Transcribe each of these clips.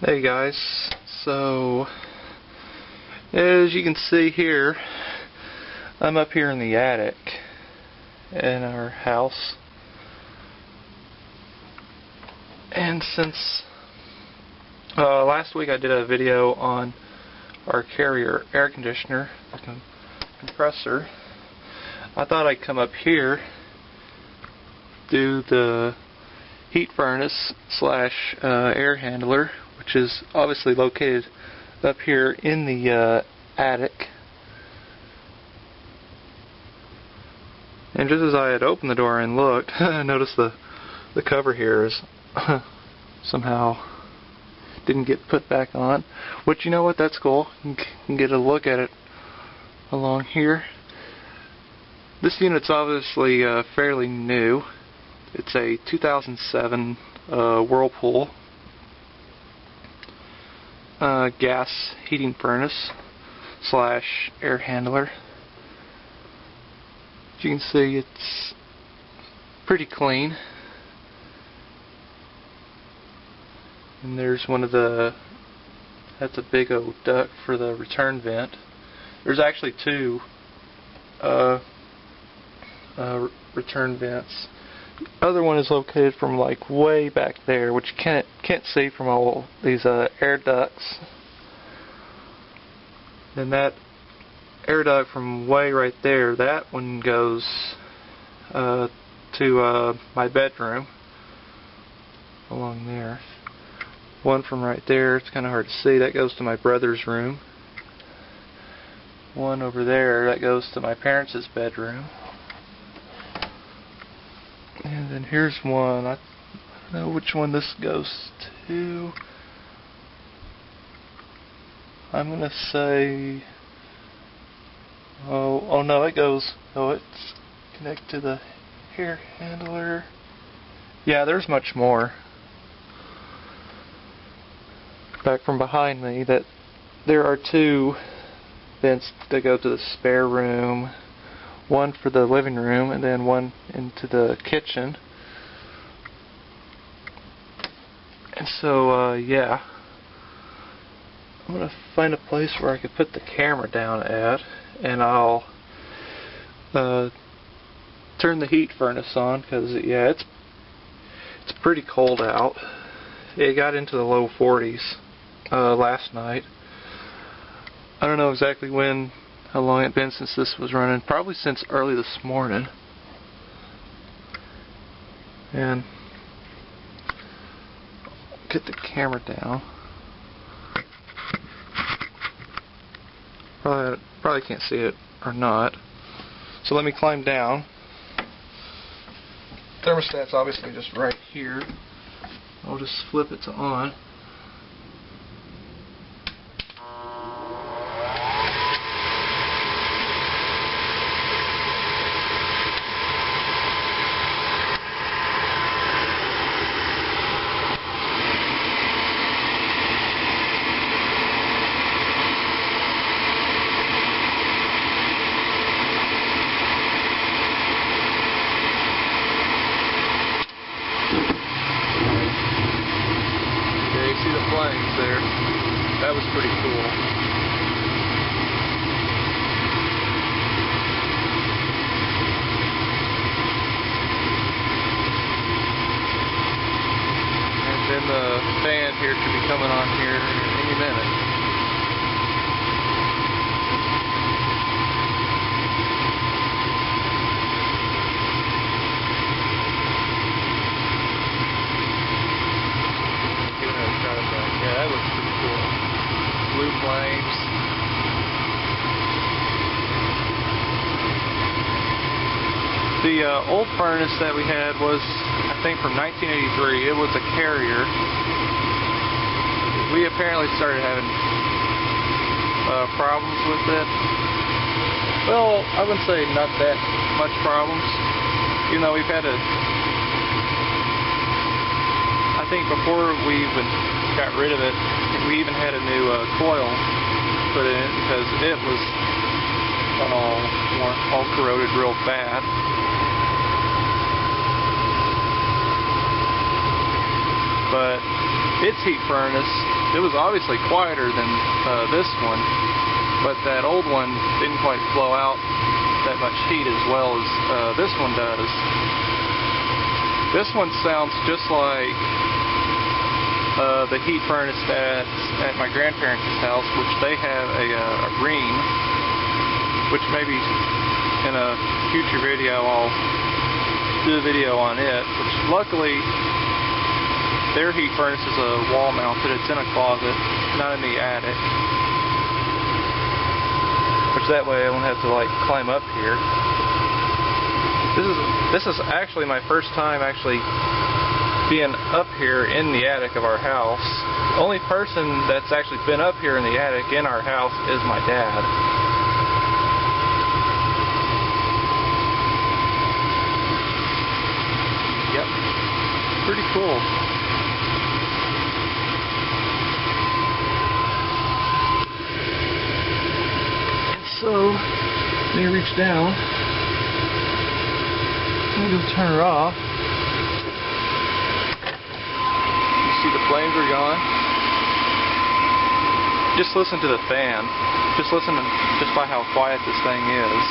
Hey guys, so as you can see here, I'm up here in the attic in our house, and since last week I did a video on our carrier air conditioner, the compressor, I thought I'd come up here, do the heat furnace slash air handler, which is obviously located up here in the attic. And just as I had opened the door and looked, I noticed the cover here is somehow didn't get put back on. Which, you know what, that's cool. You can get a look at it along here. This unit's obviously fairly new. It's a 2007 Whirlpool gas heating furnace slash air handler. As you can see, it's pretty clean. And there's one of the, that's a big old duct for the return vent. There's actually two return vents. The other one is located from like way back there, which you can't see from all these air ducts. And that air duct from way right there, that one goes to my bedroom along there. One from right there, it's kind of hard to see, that goes to my brother's room. One over there, that goes to my parents' bedroom. And then here's one, I don't know which one this goes to. I'm going to say, oh no, it goes, it's connected to the air handler. Yeah, there's much more. Back from behind me, that there are two vents that go to the spare room. One for the living room and then one into the kitchen. And so, yeah. I'm going to find a place where I could put the camera down at, and I'll turn the heat furnace on, because, yeah, it's pretty cold out. It got into the low 40s last night. I don't know exactly how long it's been since this was running. Probably since early this morning. And get the camera down. Probably can't see it or not. So let me climb down. Thermostat's obviously just right here. I'll just flip it to on. See the flames there. That was pretty cool. And then the fan here should be coming on here any minute. Yeah, that looks pretty cool. Blue flames. The old furnace that we had was, I think, from 1983. It was a carrier. We apparently started having problems with it. Well, I wouldn't say not that much problems. You know, we've had I think before we even got rid of it, we even had a new coil put in it because it was all corroded real bad. But its heat furnace it was obviously quieter than this one, but that old one didn't quite flow out that much heat as well as this one does. This one sounds just like the heat furnace at my grandparents' house, which they have a Rheem, which maybe in a future video I'll do a video on it, which luckily their heat furnace is a wall mounted. It's in a closet, not in the attic, which that way I won't have to like climb up here. This is actually my first time actually being up here in the attic of our house. The only person that's actually been up here in the attic in our house is my dad. Yep, pretty cool. And so, let me reach down. I'm going to turn her off. You see the flames are gone. Just listen to the fan. Just listen to just by how quiet this thing is.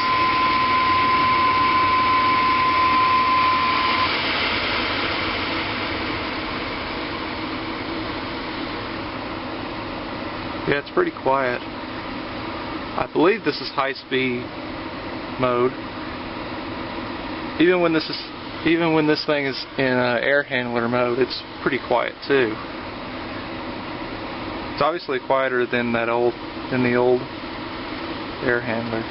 Yeah, it's pretty quiet. I believe this is high-speed mode. Even when this thing is in air handler mode, it's pretty quiet too. It's obviously quieter than the old air handler.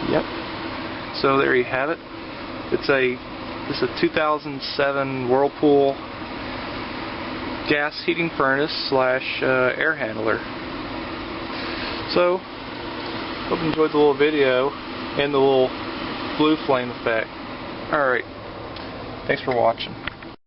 Yep. So there you have it. This is a 2007 Whirlpool gas heating furnace / air handler. So, hope you enjoyed the little video and the little blue flame effect. Alright, thanks for watching.